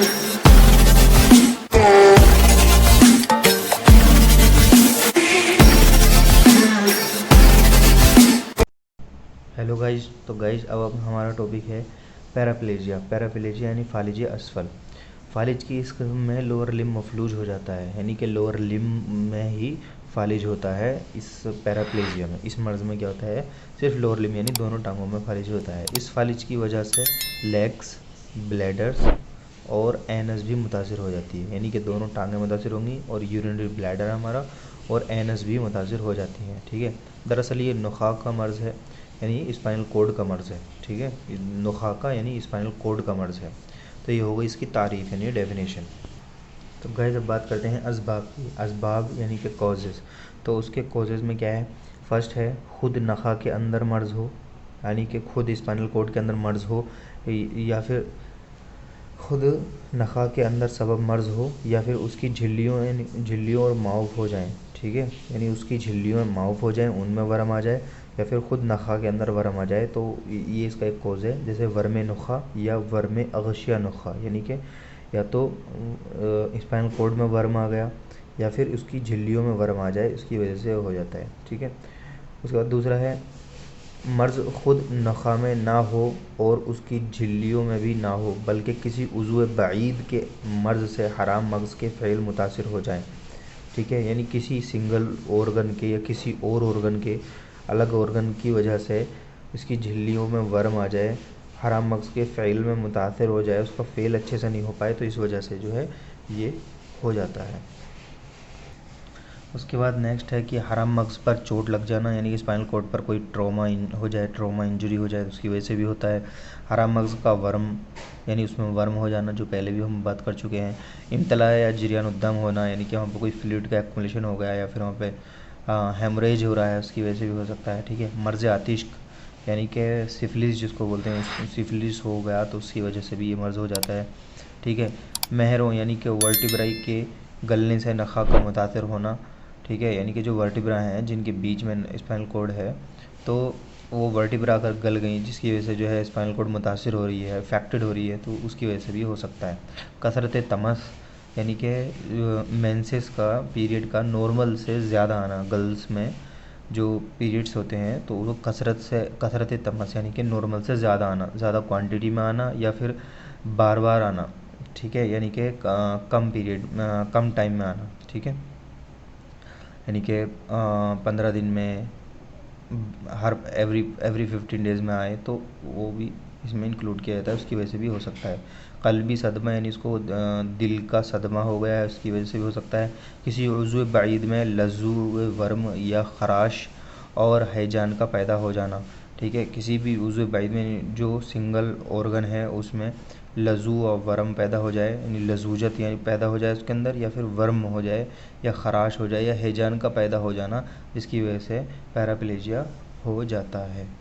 Hello guys, तो guys अब हमारा टॉपिक है पैराप्लेजिया। पैराप्लेजिया यानी फालिज असफल। फालिज की इस किस्म में लोअर लिम्ब मफलूज हो जाता है, यानी कि लोअर लिम्ब में ही फालिज होता है। इस पैराप्लेजिया में, इस मर्ज़ में क्या होता है, सिर्फ लोअर लिम्ब यानी दोनों टांगों में फालिज होता है। इस फालिज की वजह से लेग्स, ब्लैडर्स और एनस भी मुतासर हो जाती है, यानी कि दोनों टांगें मुतासर होंगी और यूरिनरी ब्लैडर हमारा और एनस भी मुतासर हो जाती हैं। ठीक है, दरअसल ये नुखा का मर्ज़ है, यानी स्पाइनल कोड का मर्ज़ है। ठीक है, नुखा का यानी स्पाइनल कोड का मर्ज़ है। तो ये हो गई इसकी तारीफ़ यानी डेफिनेशन। तो गाइस अब बात करते हैं असबाब की। असबाब यानी कि कॉजेज़। तो उसके कॉजेज़ में क्या है, फर्स्ट है खुद नखा के अंदर मर्ज़ हो, यानी कि खुद स्पाइनल कोड के अंदर मर्ज़ हो, या फिर खुद नखा के अंदर सबब मर्ज़ हो, या फिर उसकी झिल्लियों यानी झिल्लियों और माउफ हो जाएं। ठीक है, यानी उसकी झिल्लियों में माउफ हो जाएं, उनमें वर्म आ जाए, या फिर ख़ुद नखा के अंदर वर्म आ जाए। तो ये इसका एक कोज़ है। जैसे वर्म नुखा या वर्म अगशिया नुखा, यानी कि या तो स्पाइनल कोड में वर्म आ गया या फिर उसकी झिल्लियों में वर्म आ जाए, इसकी वजह से हो जाता है। ठीक है, उसके बाद दूसरा है मर्ज़ ख़ुद नखा में ना हो और उसकी झिल्लियों में भी ना हो, बल्कि किसी उज़्व बईद के मर्ज़ से हराम मग़ज़ के फ़ेल मुतासिर हो जाएं। ठीक है, यानी किसी सिंगल ऑर्गन के या किसी और ऑर्गन के अलग ऑर्गन की वजह से इसकी झिल्लियों में वर्म आ जाए, हराम मग़ज़ के फ़ेल में मुतासिर हो जाए, उसका फ़ेल अच्छे से नहीं हो पाए, तो इस वजह से जो है ये हो जाता है। उसके बाद नेक्स्ट है कि हराम मग़ज़ पर चोट लग जाना, यानी कि स्पाइनल कॉर्ड पर कोई ट्रॉमा हो जाए, ट्रॉमा इंजरी हो जाए, तो उसकी वजह से भी होता है। हराम मग़ज़ का वर्म यानी उसमें वर्म हो जाना, जो पहले भी हम बात कर चुके हैं। इम्तला या जरियान उद्दम होना, यानी कि वहाँ पर कोई फ्लूइड का एक्युमुलेशन हो गया या फिर वहाँ पे हेमरेज हो रहा है, उसकी वजह से भी हो सकता है। ठीक है, मर्ज़ आतिश्क यानी कि सिफिलिस जिसको बोलते हैं, सिफिलिस हो गया तो उसकी वजह से भी ये मर्ज़ हो जाता है। ठीक है, महरों यानी कि वर्टिब्राई के गलने से नखा का मुतासर होना। ठीक है, यानी कि जो वर्टिब्रा हैं जिनके बीच में स्पाइनल कॉर्ड है, तो वो वर्टिब्रा अगर गल गई, जिसकी वजह से जो है स्पाइनल कॉर्ड मुतासर हो रही है, अफेक्टेड हो रही है, तो उसकी वजह से भी हो सकता है। कसरत तमस यानी कि मेंसेस का पीरियड का नॉर्मल से ज़्यादा आना, गर्ल्स में जो पीरियड्स होते हैं तो वो कसरत तमस यानी कि नॉर्मल से ज़्यादा आना, ज़्यादा क्वांटिटी में आना या फिर बार बार आना। ठीक है, यानी कि कम पीरियड कम टाइम में आना। ठीक है, यानी कि 15 दिन में, हर एवरी 15 डेज़ में आए, तो वो भी इसमें इंक्लूड किया जाता है, उसकी वजह से भी हो सकता है। क़ल्बी सदमा यानी इसको दिल का सदमा हो गया है, उसकी वजह से भी हो सकता है। किसी उज़्व बईद में लज़ू, वर्म या ख़राश और हैजान का पैदा हो जाना। ठीक है, किसी भी उज़्व बईद में जो सिंगल ऑर्गन है उसमें लज़ू और वर्म पैदा हो जाए, यानी लजूजत यानी पैदा हो जाए उसके अंदर, या फिर वर्म हो जाए या ख़राश हो जाए या हैजान का पैदा हो जाना, जिसकी वजह से पैराप्लेजिया हो जाता है।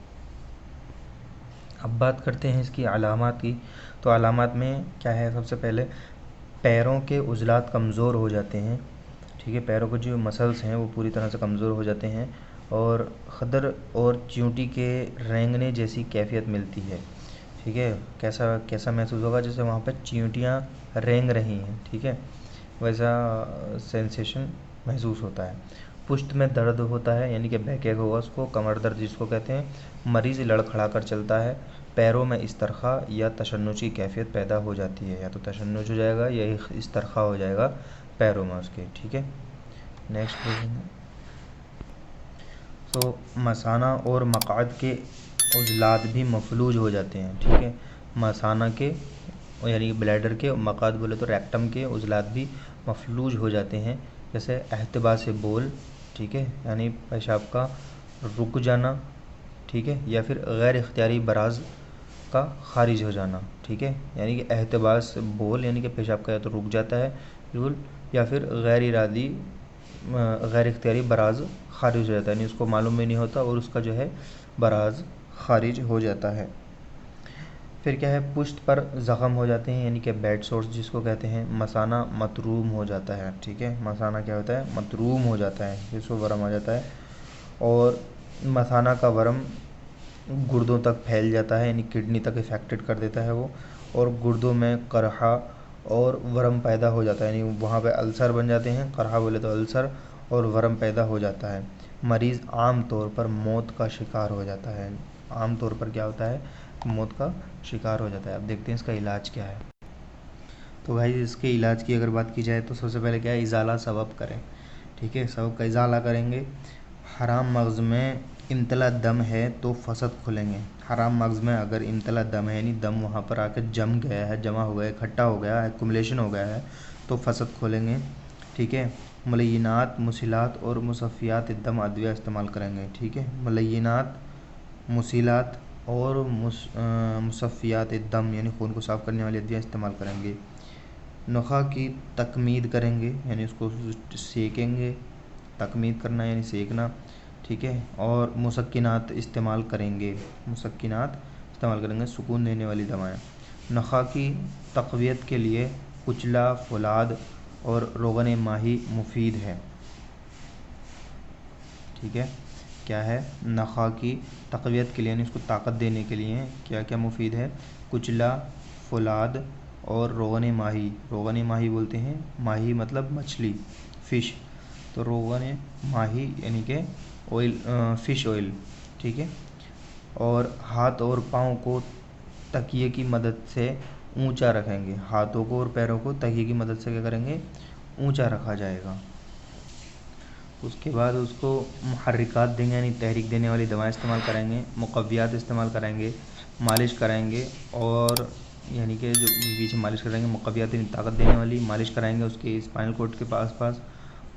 अब बात करते हैं इसकी अलामात की। तो अलामात में क्या है, सबसे पहले पैरों के उज़लात कमज़ोर हो जाते हैं। ठीक है, पैरों के जो मसल्स हैं वो पूरी तरह से कमज़ोर हो जाते हैं और खदर और चींटी के रेंगने जैसी कैफियत मिलती है। ठीक है, कैसा कैसा महसूस होगा, जैसे वहाँ पर चींटियाँ रेंग रही हैं। ठीक है, वैसा सेंसेशन महसूस होता है। पुश्त में दर्द होता है, यानी कि बैकएक होगा उसको, कमर दर्द जिसको कहते हैं। मरीज़ लड़खड़ा कर चलता है। पैरों में इस्तरखा या तशन्नुज की कैफियत पैदा हो जाती है, या तो तशन्नुज हो जाएगा या इस्तरखा हो जाएगा पैरों में उसके। ठीक है, नेक्स्ट तो मसाना और मक़ाद के उज़लात भी मफलूज हो जाते हैं। ठीक है, मसाना के यानी ब्लैडर के, मक़ाद बोले तो रेक्टम के उज़लात भी मफलूज हो जाते हैं। जैसे एहतबास बोल, ठीक है, यानी पेशाब का रुक जाना। ठीक है, या फिर गैर इख्तियारी बराज का खारिज हो जाना। ठीक है, यानी कि एहतबास बोल यानी कि पेशाब का या तो रुक जाता है बिल्कुल, या फिर गैर इख्तियारी बराज खारिज हो जाता है, यानी उसको मालूम भी नहीं होता और उसका जो है बराज खारिज हो जाता है। फिर क्या है, पुश्त पर ज़ख़म हो जाते हैं, यानी कि बेड सोर्स जिसको कहते हैं। मसाना मतरूम हो जाता है। ठीक है, मसाना क्या होता है, मतरूम हो जाता है, जिसको वर्म आ जाता है। और मसाना का वर्म गुर्दों तक फैल जाता है, यानी किडनी तक इफ़ेक्टेड कर देता है वो, और गुर्दों में करहा और वरम पैदा हो जाता है, यानी वहाँ पे अल्सर बन जाते हैं, करहा बोले तो अल्सर, और वरम पैदा हो जाता है। मरीज़ आम तौर पर मौत का शिकार हो जाता है। आम तौर पर क्या होता है, मौत का शिकार हो जाता है। अब देखते हैं इसका इलाज क्या है। तो भाई इसके इलाज की अगर बात की जाए तो सबसे पहले क्या है, इजाला सबब करें। ठीक है, सबब का इजाला करेंगे। हराम मग़ज़ में इम्तला दम है तो फसद खुलेंगे। हराम मग़ज़ में अगर इम्तला दम है, यानी दम वहाँ पर आकर जम गया है, जमा हो गया, इकट्ठा हो गया, एक्युमुलेशन हो गया है, तो फसद खोलेंगे। ठीक है, मलय्यनात, मुसिलात और मुसफ़ियात दम अदविया इस्तेमाल करेंगे। ठीक है, मलय्यनात, मुसिलात और मुसफ़ियात दम यानी खून को साफ़ करने वाली अदविया इस्तेमाल करेंगे। नुखा की तकमीद करेंगे, यानी उसको सेकेंगे। तकमीद करना यानी सेकना। ठीक है, और मुसक्किनात इस्तेमाल करेंगे। मुसक्किनात इस्तेमाल करेंगे, सुकून देने वाली दवाएं। नुखा की तक़वियत के लिए कुचला, फुलाद और रोगन माही मुफीद है। ठीक है, क्या है, नखा की तक़वियत के लिए यानी उसको ताकत देने के लिए क्या क्या मुफीद है, कुचला, फुलाद और रोगन माही। रोगन माही बोलते हैं, माही मतलब मछली, फ़िश, तो रोगन माही यानी कि ऑयल, फ़िश ऑयल। ठीक है, और हाथ और पाँव को तकिए की मदद से ऊंचा रखेंगे। हाथों को और पैरों को तकिए की मदद से क्या करेंगे, ऊंचा रखा जाएगा। उसके बाद उसको मुहर्रिकात देंगे, यानी तहरीक देने वाली दवाएं इस्तेमाल करेंगे। मुक़व्वियात इस्तेमाल करेंगे, मालिश कराएंगे, और यानी कि जो बीच में मालिश करेंगे, मुक़व्वियात यानी ताकत देने वाली मालिश कराएंगे उसके स्पाइनल कोड के पास,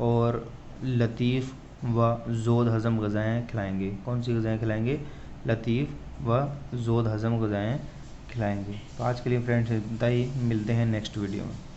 और लतीफ़ व ज़ोद हज़म ग़िज़ाएँ खिलाएंगे। कौन सी ग़िज़ाएँ खिलाएंगे, लतीफ़ व ज़ोद हज़म ग़िज़ाएँ खिलाएंगे। तो आज के लिए फ्रेंड्स इतना ही, मिलते हैं नेक्स्ट वीडियो में।